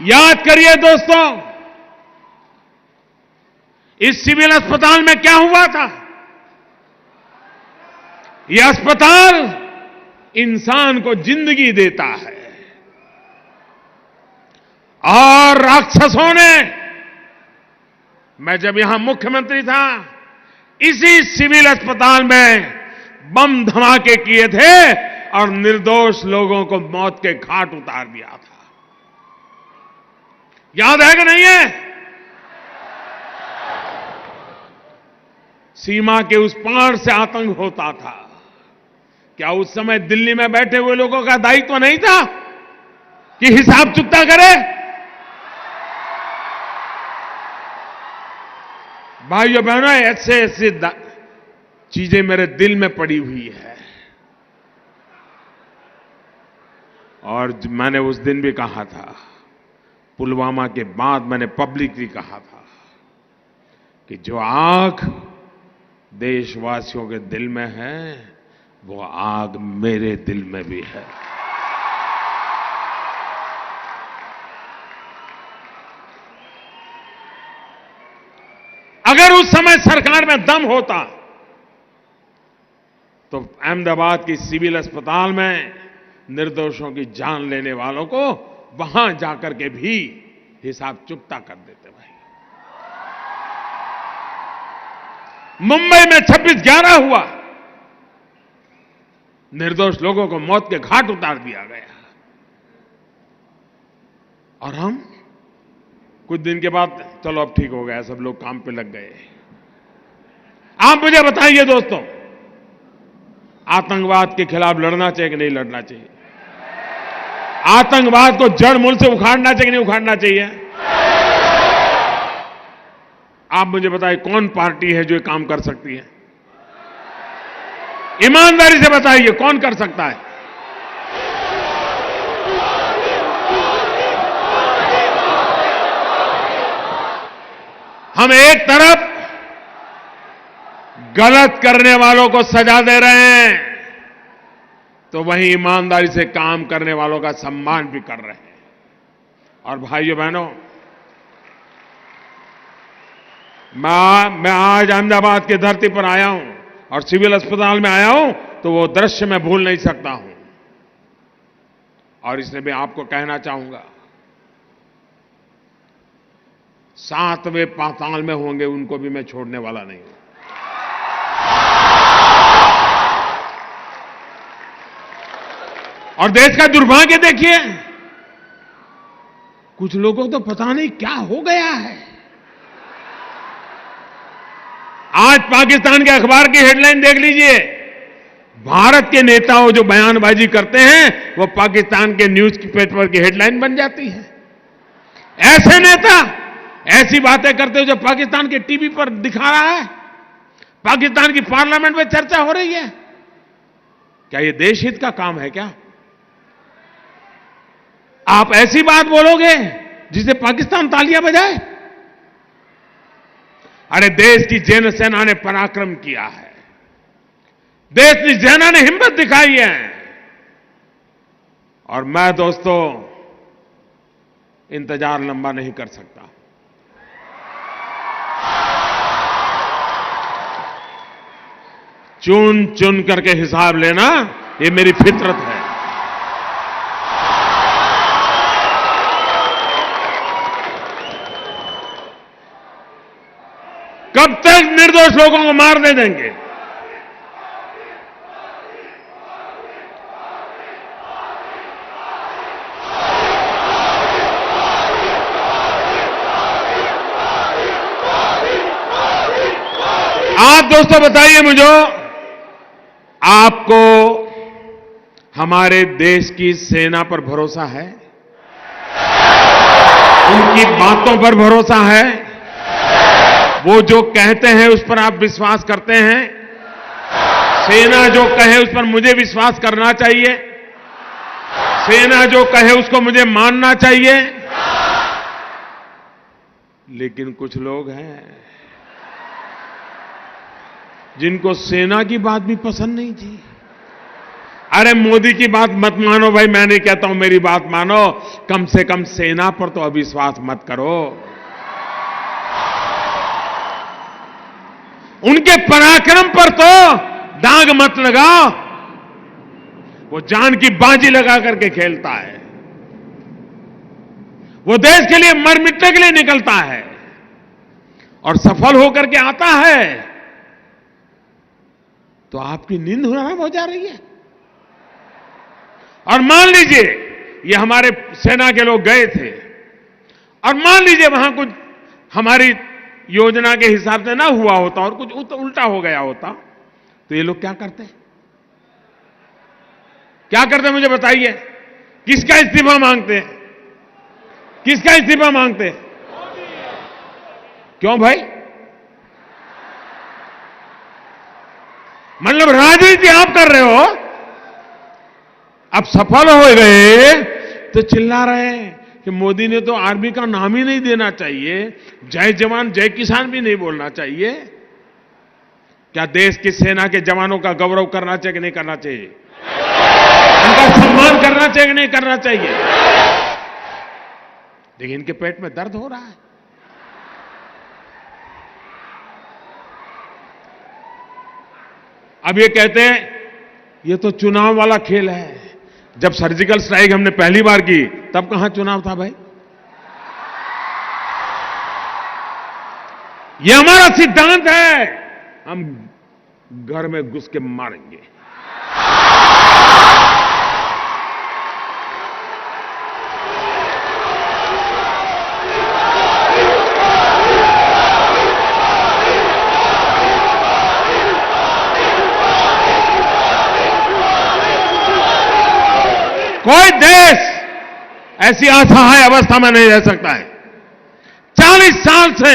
याद करिए दोस्तों, इस सिविल अस्पताल में क्या हुआ था। यह अस्पताल इंसान को जिंदगी देता है और राक्षसों ने, मैं जब यहां मुख्यमंत्री था, इसी सिविल अस्पताल में बम धमाके किए थे और निर्दोष लोगों को मौत के घाट उतार दिया था। याद है कि नहीं है? सीमा के उस पार से आतंक होता था। क्या उस समय दिल्ली में बैठे हुए लोगों का दायित्व नहीं था कि हिसाब चुकता करे? भाइयों बहनों, ऐसे ऐसे चीजें मेरे दिल में पड़ी हुई है। और मैंने उस दिन भी कहा था, पुलवामा के बाद मैंने पब्लिकली कहा था कि जो आग देशवासियों के दिल में है, वो आग मेरे दिल में भी है। अगर उस समय सरकार में दम होता तो अहमदाबाद की सिविल अस्पताल में निर्दोषों की जान लेने वालों को वहां जाकर के भी हिसाब चुकता कर देते। भाई, मुंबई में 26/11 हुआ, निर्दोष लोगों को मौत के घाट उतार दिया गया, और हम कुछ दिन के बाद चलो अब ठीक हो गया, सब लोग काम पे लग गए। आप मुझे बताइए दोस्तों, आतंकवाद के खिलाफ लड़ना चाहिए कि नहीं लड़ना चाहिए? आतंकवाद को जड़ मूल से उखाड़ना चाहिए कि नहीं उखाड़ना चाहिए? आप मुझे बताइए, कौन पार्टी है जो ये काम कर सकती है? ईमानदारी से बताइए, कौन कर सकता है? हम एक तरफ गलत करने वालों को सजा दे रहे हैं, तो वहीं ईमानदारी से काम करने वालों का सम्मान भी कर रहे हैं। और भाइयों बहनों, मैं आज अहमदाबाद की धरती पर आया हूं और सिविल अस्पताल में आया हूं, तो वो दृश्य मैं भूल नहीं सकता हूं। और इसलिए मैं आपको कहना चाहूंगा, 7वें पाताल में होंगे उनको भी मैं छोड़ने वाला नहीं हूं। और देश का दुर्भाग्य देखिए, कुछ लोगों को तो पता नहीं क्या हो गया है। आज पाकिस्तान के अखबार की हेडलाइन देख लीजिए, भारत के नेताओं जो बयानबाजी करते हैं वो पाकिस्तान के न्यूज पेपर की हेडलाइन बन जाती है। ऐसे नेता ऐसी बातें करते हो जो पाकिस्तान के टीवी पर दिखा रहा है, पाकिस्तान की पार्लियामेंट में चर्चा हो रही है। क्या ये देश हित का काम है क्या? आप ऐसी बात बोलोगे जिसे पाकिस्तान तालियां बजाए? अरे देश की जैन सेना ने पराक्रम किया है, देश की सेना ने हिम्मत दिखाई है, और मैं दोस्तों इंतजार लंबा नहीं कर सकता। चुन चुन करके हिसाब लेना ये मेरी फितरत है। कब तक निर्दोष लोगों को मारने देंगे? आप दोस्तों बताइए मुझे, आपको हमारे देश की सेना पर भरोसा है? उनकी बातों पर भरोसा है? वो जो कहते हैं उस पर आप विश्वास करते हैं? सेना जो कहे उस पर मुझे विश्वास करना चाहिए, सेना जो कहे उसको मुझे मानना चाहिए। लेकिन कुछ लोग हैं जिनको सेना की बात भी पसंद नहीं थी, अरे मोदी की बात मत मानो भाई, मैं नहीं कहता हूं मेरी बात मानो, कम से कम सेना पर तो अविश्वास मत करो। उनके पराक्रम पर तो दाग मत लगाओ। वो जान की बाजी लगा करके खेलता है, वो देश के लिए मर मिटने के लिए निकलता है और सफल होकर के आता है, तो आपकी नींद हराम हो जा रही है। और मान लीजिए ये हमारे सेना के लोग गए थे और मान लीजिए वहां कुछ हमारी योजना के हिसाब से ना हुआ होता और कुछ उल्टा हो गया होता, तो ये लोग क्या करते? क्या करते मुझे बताइए? किसका इस्तीफा मांगते हैं? किसका इस्तीफा मांगते हैं? क्यों भाई? मतलब राजनीति आप कर रहे हो, अब सफल हो गए तो चिल्ला रहे हैं कि मोदी ने तो आर्मी का नाम ही नहीं देना चाहिए, जय जवान जय किसान भी नहीं बोलना चाहिए। क्या देश की सेना के जवानों का गौरव करना चाहिए कि नहीं करना चाहिए? उनका सम्मान करना चाहिए कि नहीं करना चाहिए? लेकिन इनके पेट में दर्द हो रहा है। अब ये कहते हैं ये तो चुनाव वाला खेल है। जब सर्जिकल स्ट्राइक हमने पहली बार की तब कहां चुनाव था भाई? ये हमारा सिद्धांत है, हम घर में घुस के मारेंगे। कोई देश ऐसी असहाय अवस्था में नहीं रह सकता है। 40 साल से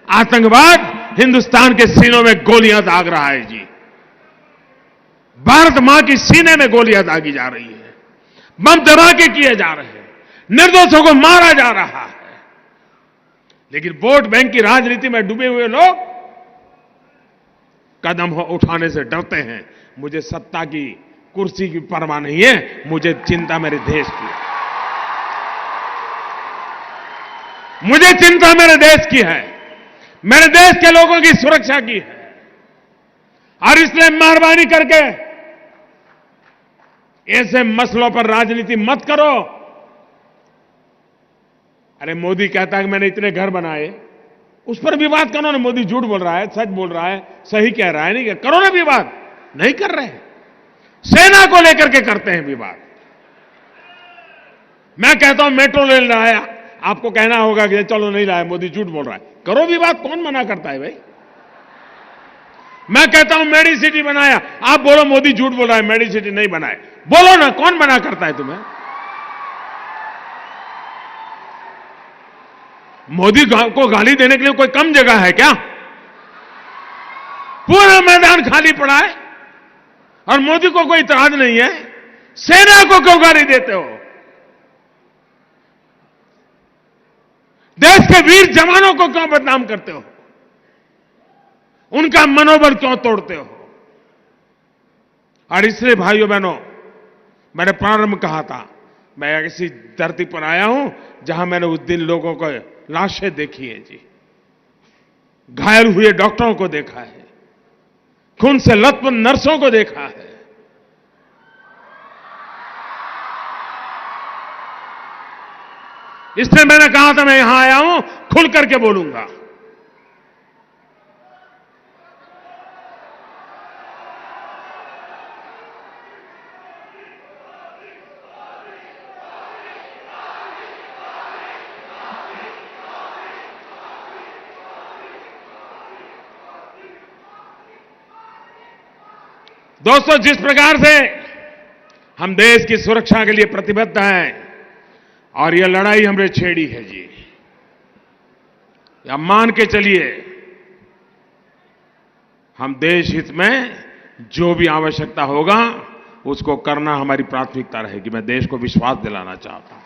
आतंकवाद हिंदुस्तान के सीनों में गोलियां दाग रहा है जी। भारत मां की सीने में गोलियां दागी जा रही है, बम धमाके किए जा रहे हैं, निर्दोषों को मारा जा रहा है। लेकिन वोट बैंक की राजनीति में डूबे हुए लोग कदम उठाने से डरते हैं। मुझे सत्ता की कुर्सी की परवाह नहीं है, मुझे चिंता मेरे देश की, मुझे चिंता मेरे देश की है, मेरे देश के लोगों की सुरक्षा की है। और इसलिए मेहरबानी करके ऐसे मसलों पर राजनीति मत करो। अरे मोदी कहता है कि मैंने इतने घर बनाए, उस पर विवाद करो ना। मोदी झूठ बोल रहा है, सच बोल रहा है, सही कह रहा है, नहीं करो ना विवाद। नहीं कर रहे, सेना को लेकर के करते हैं विवाद। मैं कहता हूं मेट्रो ले लाया, आपको कहना होगा कि चलो नहीं लाया, मोदी झूठ बोल रहा है। करो विवाद, कौन मना करता है भाई? मैं कहता हूं मेडी सिटी बनाया, आप बोलो मोदी झूठ बोल रहा है, मेडी सिटी नहीं बनाए। बोलो ना, कौन मना करता है तुम्हें? मोदी को गाली देने के लिए कोई कम जगह है क्या? पूरा मैदान खाली पड़ा है और मोदी को कोई इतराज नहीं है। सेना को क्यों गाली देते हो? देश के वीर जवानों को क्यों बदनाम करते हो? उनका मनोबल क्यों तोड़ते हो? और इसलिए भाइयों बहनों, मैंने प्रारंभ कहा था, मैं ऐसी धरती पर आया हूं जहां मैंने उस दिन लोगों को लाशें देखी है जी, घायल हुए डॉक्टरों को देखा है, खून से लथपथ नर्सों को देखा है। इसलिए मैंने कहा था मैं यहां आया हूं, खुल करके बोलूंगा। दोस्तों, जिस प्रकार से हम देश की सुरक्षा के लिए प्रतिबद्ध हैं और यह लड़ाई हमने छेड़ी है जी, या मान के चलिए हम देश हित में जो भी आवश्यकता होगा उसको करना हमारी प्राथमिकता रहेगी। मैं देश को विश्वास दिलाना चाहता हूं।